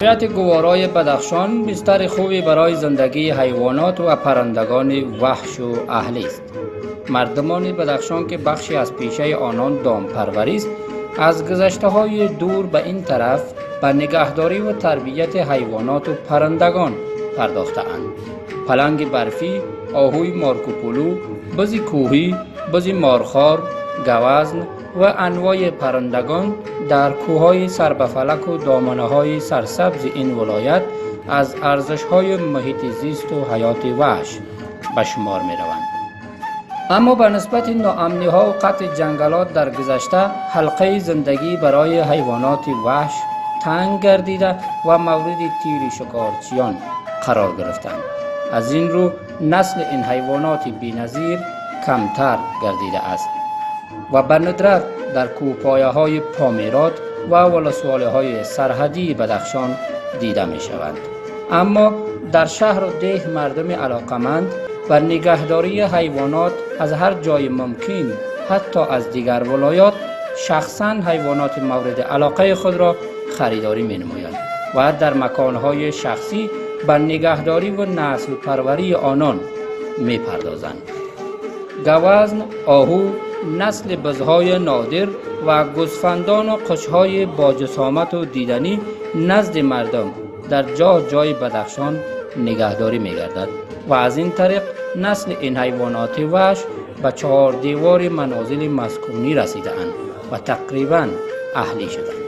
ولایت گوارای بدخشان بستر خوبی برای زندگی حیوانات و پرندگان وحش و اهلی است. مردمان بدخشان که بخشی از پیشه آنان دامپروری است، از گذشته‌های دور به این طرف به نگهداری و تربیت حیوانات و پرندگان پرداخته‌اند. پلنگ برفی، آهوی مارکوپولو، بز کوهی، بز مارخوار، گوزن و انواع پرندگان در کوههای سربفلک و دامنه‌های سرسبز این ولایت از ارزش‌های محیط زیست و حیات وحش به شمار می‌روند. اما به نسبت ناامنی‌ها و قطع جنگلات در گذشته، حلقه زندگی برای حیوانات وحش تنگ گردیده و مورد تیر شکارچیان قرار گرفتند. از این رو نسل این حیوانات بی‌نظیر کمتر گردیده است و به ندرت در کوهپایه‌های پامیرات و ولسوالی‌های سرحدی بدخشان دیده می‌شوند. اما در شهر و ده مردم علاقمند و نگهداری حیوانات از هر جای ممکن، حتی از دیگر ولایات، شخصاً حیوانات مورد علاقه خود را خریداری می‌نمایند و در مکان‌های شخصی به نگهداری و نسل پروری آنان می‌پردازند. گوزن، آهو، نسل بزهای نادر و گوسفندان و قچهای با جسامت و دیدنی نزد مردم در جای بدخشان نگهداری می‌گردد و از این طریق نسل این حیوانات وحش به 4 دیوار منازل مسکونی رسیده‌اند و تقریباً اهلی شدند.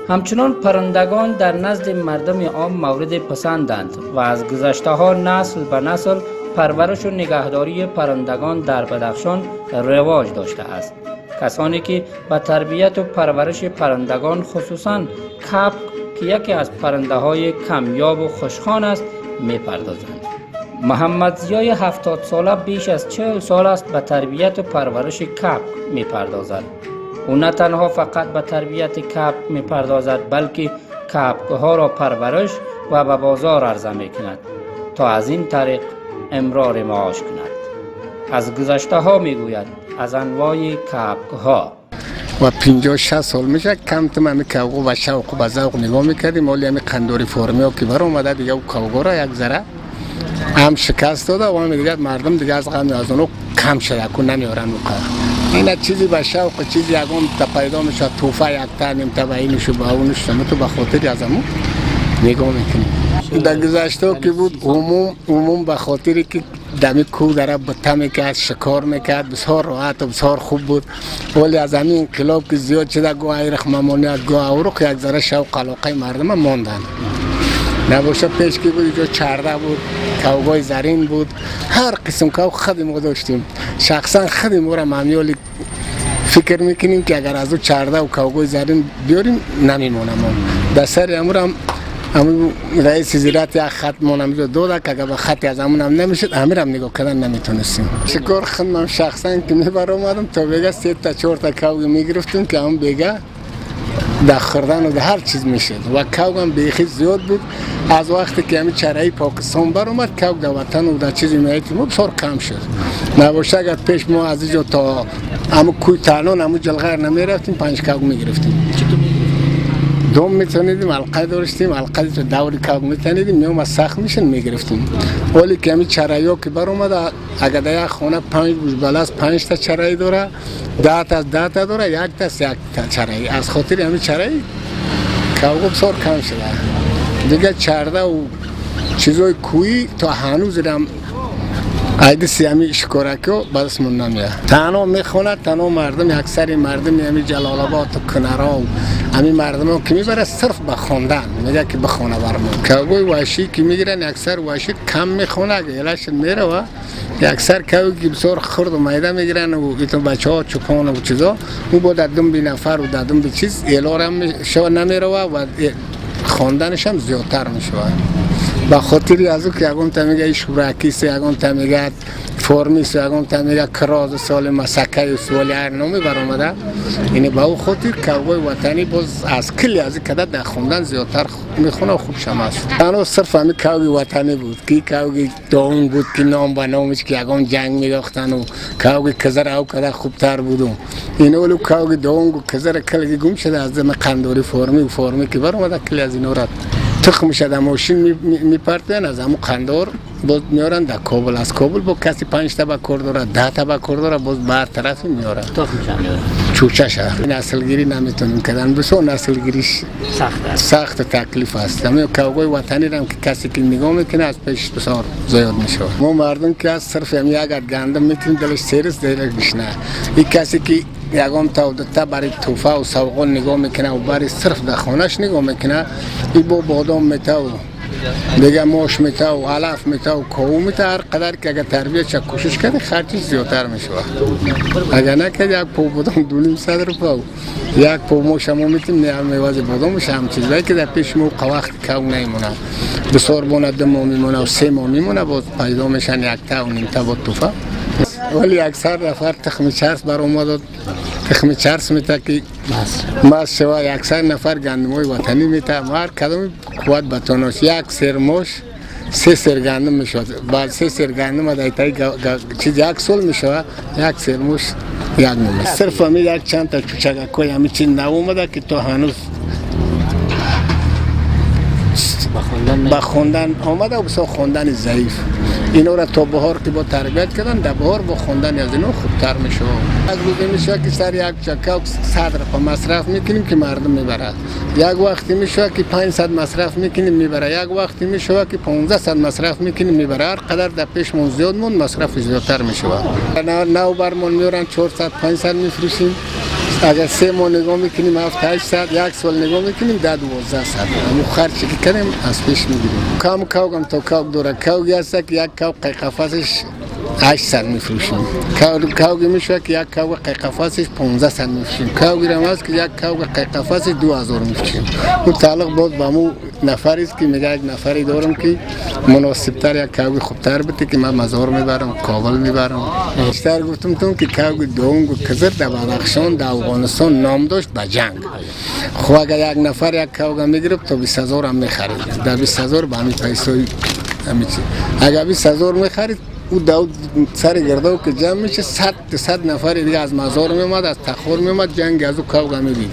همچنان پرندگان در نزد مردم عام مورد پسندند و از گذشته‌ها نسل به نسل پرورش و نگهداری پرندگان در بدخشان رواج داشته است. کسانی که به تربیت و پرورش پرندگان، خصوصاً کبک که یکی از پرنده‌های کمیاب و خوشخوان است، می‌پردازند. محمد ضیای 70 ساله بیش از 40 سال است به تربیت و پرورش کبک می‌پردازد. او نه تنها فقط به تربیت کبک می‌پردازد، بلکه کبک‌ها را پرورش و به بازار عرضه می‌کند تا از این طریق امرار معاش کند. از گذشته ها میگوید از انواع کبک ها و 50-60 سال میشه کم تم همی کوگو و شوق و ذوق نگاه میکردیم، ولی همی قندوری فرمی ها که بر اومده دیگه او کوگو را یک ذره هم شکست داده و همی دیگه مردم دیگه از غم از اونو کم شده که نمیارن اوقات. این چیزی به شوق چیزی یکم تا پیدا میشه، توفه یک تا نیم تا به اینشو به اونش تو به خاطر از همون نگاه میکنیم. در گذشته که بود عموم به خاطری که دمی کو داره بطه میکرد، شکار میکرد، بسیار راحت و بسیار خوب بود، ولی از همین انقلاب که زیاد شده گوه ایرخ ممانیت گوه اوروق یک ذره شوق علاقه مردم ماندن. نباشه پیش که بود اینجا چرده بود، کوگای زرین بود، هر قسم کوگ خودی ما داشتیم. شخصا خودی ما را ممیالی فکر میکنیم که اگر از او چرده و کوگای زرین بیاریم نمیمونم. در سر امورم رئیس زیرات یک خط مونم داده که اگر به خطی از همون هم نمیشد امیرم نگاه کردن نمیتونستیم. شکار خودم شخصا که میبر اومدم تا بگه 3 تا 4 تا کوگ میگرفتیم که هم بگه در خوردن و در هر چیز میشد و کوگ هم بیخی زیاد بود. از وقتی که همین چرایی پاکستان بر اومد کوگ در وطن و در چیزی میایدیم و بسیار کم شد. نباشه اگر پیش ما از اینجا تا همون کوی تانون همون جلغر نمیرفتیم 5 کوگ میگرفتیم. دوم میتونیدیم علقه داشتیم، علقه تو دوری کوگ میتونیدیم میام از سخت میشن میگرفتیم. ولی که همین چرایی که بر اومده اگر در یک خانه 5 بلاس 5 تا چرایی داره، 10 تا از 10 تا داره، 1 تا از 1 تا چرایی. از خاطر همین چرایی کوگ بسیار کم شده دیگه. چرده و چیزای کویی تا هنوز هم ایدی سیامی شکارکی و بازمون نمیاد. تنها میخونه، تنها مردم اکثر مردم همین جلال آباد و کنارا و همین مردم که میبره صرف به خواندن میگه که بخونه برمون. کوگوی وحشی که میگیرن اکثر وحشی کم میخونه، اگه الهش میره و اکثر کوگی که بسیار خرد و میده میگیرن و ایتون بچه ها چکان و چیزا اون با دادم بی نفر و دادم به چیز ایلار هم شو نمیره و خواندنش هم زیادتر میشه. به خاطر از که یکم تمیگه شورکیس، یکم تمیگه فرمیس، یکم تمیگه کراز سال مسکه و سال هرنامه برآمده. اینه به او خاطر کوگوی وطنی باز از کلی از کده در خوندن زیادتر میخونه و خوب شما است. تنها صرف همی کوگی وطنی بود که کوگی داون بود که نام به نامش که یکم جنگ میداختن و کوگی کزر او کده خوبتر بودم. این اولو کوگی داون و کزر کلگی گم شده از دم قندوری فرمی که برآمده کلی از این اورد تخم شده ماشین میپرتن از همون قندار باز میارن در کابل. از کابل با کسی 5 تا بکر داره 10 تا بکر داره باز بر طرف میارن تخمش میاره. چوچه شهر نسلگیری نمیتونیم کردن بسو نسلگیریش سخت تکلیف است. همین کوگوی وطنی رم که کسی که نگاه میکنه از پیش بسیار زیاد میشه. ما مردم که از صرف همی اگر گندم میتونیم دلش سیرس دلش بشنه. این کسی که یکم تا برای توفه و سوغل نگاه میکنه و برای صرف در خانهش نگاه میکنه، این با بادام میته و دیگه ماش میته و علف میته و کاهو میته. هر قدر که اگر تربیت چه کوشش کرده خرچش زیادتر میشه. اگر نکرد یک پو بادام 200 روپیه و یک پو ماش هم میتیم نه میوازی بادام میشه هم چیزایی که در پیش مو وقت کاهو نمیمونه. بسیار بونه 2 ماه میمونه و 3 ماه میمونه باز پیدا میشن 1 تا و نیم تا با توفه. ولی اکثر نفر تخم چرس بر اومد تخم چرس میته که ماست شوا. اکثر نفر گندمای وطنی میته. هر کدوم قوت بتوناش یک سرموش 3 سر گندم میشود. بعد 3 سر گندم دایتای چیز 1 سال میشود. یک سرموش 1 نمه. صرف همی یک چند تا چوچککوی همی چیز نو اومده که تو هنوز با خوندن آمده و بسیار خوندن ضعیف. اینا را تا بهار که با تربیت کردن در بهار با خوندن از اینا خوبتر میشه. از روزی میشه که سر یک چکه 100 روپیه مصرف میکنیم که مردم میبره. یک وقتی میشه که 500 مصرف میکنیم میبره. یک وقتی میشه که 1500 مصرف میکنیم میبره. هر قدر در پیشمون زیاد مون مصرف زیادتر میشه. نو برمون میارن 400 500 میفروشیم. اگر 3 ماه نگاه میکنیم 7 800. 1 سال نگاه میکنیم 10 1200. همون خرچی که کنیم از پیش میگیریم. کم کوگم تا کوگ داره. کوگی هست که یک کوگ قیقفاسش 800 میفروشیم. کوگی میشه که یک کوگ قیقفاسش 1500 میفروشیم. کوگی هم هست که یک کوگ قیقفاسش 2000 میفروشیم. اون تعلق باز با مو نفری است که میگه یک نفری دارم که مناسب تر یک کوگ خوبتر بده که من مزار میبرم کابل میبرم. بیشتر گفتم تون که کوگ دونگ و کزر در بدخشان در افغانستان نام داشت به جنگ. خب اگر یک نفر یک کوگ میگرفت تا 20000 هم میخرید. در 20000 به همین پیسای همین چی. اگر 20000 میخرید او داود سر گردو که جمع میشه 100 نفر دیگه از مزار میومد از تخور میومد جنگ از او کوگ میدید.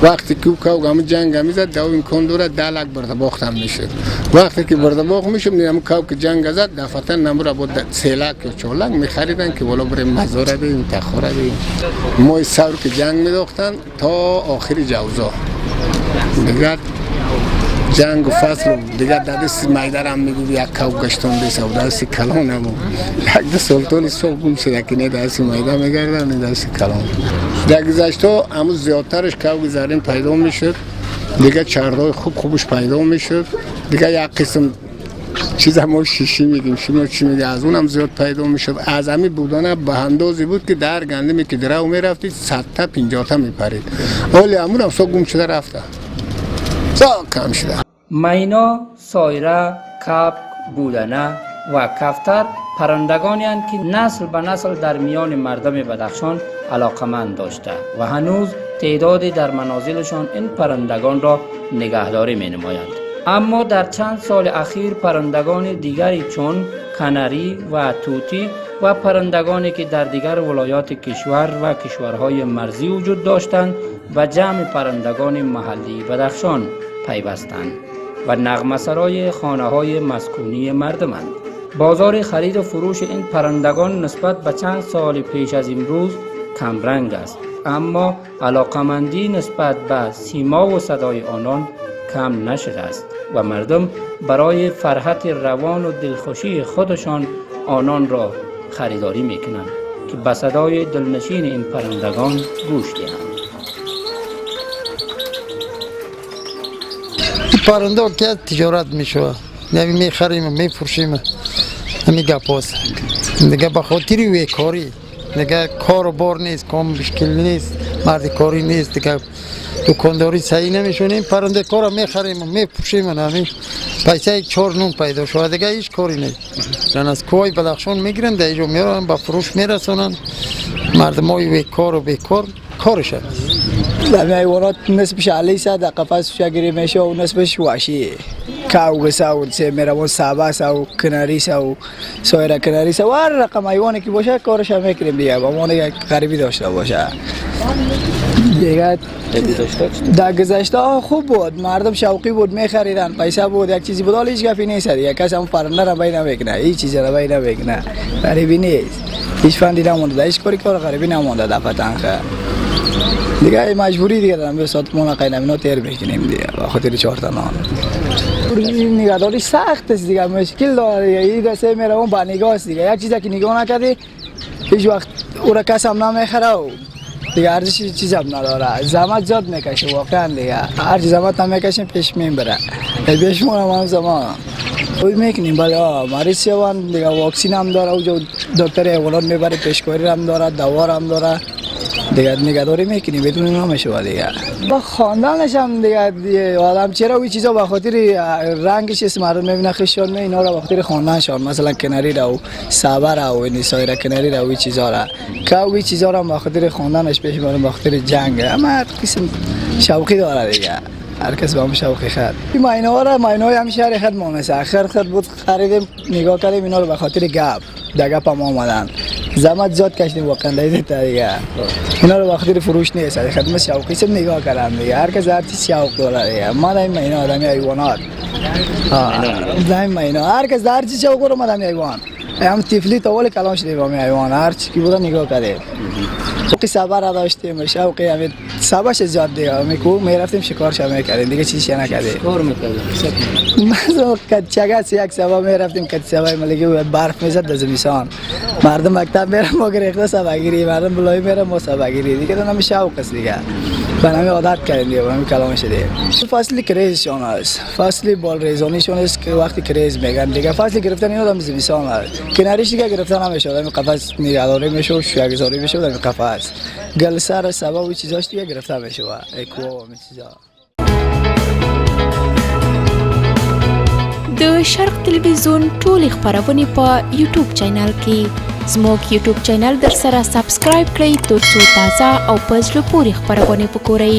وقتی که کوگ جنگ میزد داو امکان داره 10 لک بردباخت هم میشه. وقتی که بردباخت میشه میام کوگ جنگ زد دفعتا نمبر بود 3 لک یا 4 لک میخریدن که بالا بریم مزار بدیم تخور بدیم. ما سر که جنگ میداختن تا آخر جوزا دیگه جنگ و فصل دیگه دست میدر هم میگو یک کوگ گشتون دیسه و دست کلان هم یک سلطانی صبح گم شده که نه دست میدر میگرده نه دست کلان. در گذشته همون زیادترش کوگ زرین پیدا میشد. دیگه چردای خوبش پیدا میشد. دیگه یک قسم چیز ما شیشی میگیم شما چی میگه از اونم زیاد پیدا میشد. از همین بودانه به اندازی بود که در گندمی که درو میرفتید 100 تا 50 تا میپرید. ولی همون هم صبح گم شده رفته. کم شده. مینا، سایره، کبک، بودنه و کفتر پرندگانی هستند که نسل به نسل در میان مردم بدخشان علاقمند داشته و هنوز تعدادی در منازلشان این پرندگان را نگهداری می نمایند. اما در چند سال اخیر پرندگان دیگری چون کنری و توتی و پرندگانی که در دیگر ولایات کشور و کشورهای مرزی وجود داشتند و جمع پرندگان محلی بدخشان پیوستند و نغمه‌سرای خانه‌های مسکونی مردمند. بازار خرید و فروش این پرندگان نسبت به چند سال پیش از امروز کمرنگ است، اما علاقمندی نسبت به سیما و صدای آنان کم نشده است و مردم برای فرحت روان و دلخوشی خودشان آنان را خریداری میکنند که به صدای دلنشین این پرندگان گوش دهند. پرنده که تجارت میشه نمی میخریم میفروشیم همین گپاست دیگه به خاطر وی کاری دیگه کار و بار نیست کام مشکل نیست مرد کاری نیست دیگه دکانداری صحیح نمیشونیم پرنده کار میخریم و میپوشیم و همین پیسه 4 نون پیدا شد دیگه هیچ کاری نیست. یعنی از کوه بدخشان میگیرن در اینجا میارن با فروش میرسونن مردم های بیکار و بیکار کارش هست. همه حیوانات نصفش علیس در قفس شگیری میشه و نصفش وحشیه. کاو گساو سه میروان سابا ساو کناری ساو سویرا کناری ساو هر رقم حیوانی که باشه کارش هم میکنیم دیگه با ما یک غریبی داشته باشه دیگه. در گذشته خوب بود مردم شوقی بود میخریدن پیسه بود یک چیزی بود هیچ گپی نیست دیگه کسی هم پرنده را بین نمیکنه هیچ چیزی را بین نمیکنه غریبی نیست هیچ فندی نمونده هیچ کاری کار غریبی نمونده دفعه تنخه دیگه مجبوری دیگه دارم به ساعتمون قیلمینا تیر بکنیم دیگه با خاطر 4 تا نان نگهداری سخت است دیگه مشکل داره این دسته میره اون با نگاه است دیگه یک چیزی که نگاه نکردی هیچ وقت او را کس هم نمیخره و دیگه ارزش چیز هم نداره زحمت زیاد میکشه واقعا دیگه هر زحمت هم میکشیم پیش میبره پیش مونم زمان اوی میکنیم بله مریض شوان دیگه واکسین هم داره اوجا دکتر حیوانات میبره پیشکاری هم داره دوا هم داره دیگه نگهداری میکنیم بدون نمیشه دیگه با خواندنش هم دیگه آدم چرا این چیزا به خاطر رنگش است مردم میبینه خشن می اینا را به خاطر خواندنشان مثلا کناری را و صبر را و نسایر کناری را و این چیزا را که این چیزا را به خاطر خواندنش پیش میبرن به خاطر جنگ اما هر قسم شوقی داره دیگه هر کس با هم شوقی خد این ماینه هم شهر خد ما مثل آخر خد بود خریدیم نگاه کردیم اینا رو به خاطر گپ در گپ هم آمدن زحمت زیاد کشیدیم واقعا دیگه اینا رو به خاطر فروش نیست خدمت شوقی سب نگاه کردم دیگه هر کس هر چیز شوق داره دیگه ما دایم اینا آدمی حیوانات دایم اینا هر کس هر چیز شوق داره ما آدمی حیوان هم طفلی تا کلام شدیم با حیوان هر چی که بود نگاه کردیم شوقی صبر داشتیم شوقی همین صبرش زیاد دیگه میرفتیم شکارش هم میکردیم دیگه چیزی نکردیم کار میکردیم مثلا کچگاس یک سبا میرفتیم کچسبای ملکی برف میزد در زمستان مردم مکتب میرن ما گرفته سباگیری مردم بلای میرن ما سباگیری دیگه تو نمی شوق است دیگه به نمی عادت کردیم دیگه به نمی کلام شدیم فصلی کریزشون است فصلی بال ریزانیشون است که وقتی کریز میگن دیگه فصلی گرفتن اینا در زمستان است کناریش دیگه گرفتن نمیشه در قفس نگهداری میشه و شوگذاری میشه در قفس گل سر سبا و چیزاش دیگه گرفته میشه اکو و چیزا. د شرق تلویزیون ټول خبرونه په یوټیوب چینل کې زموږ یوټیوب چینل در سره سبسکرایب کړئ ترڅو تازه او په زړه پورې خبرونه وګورئ.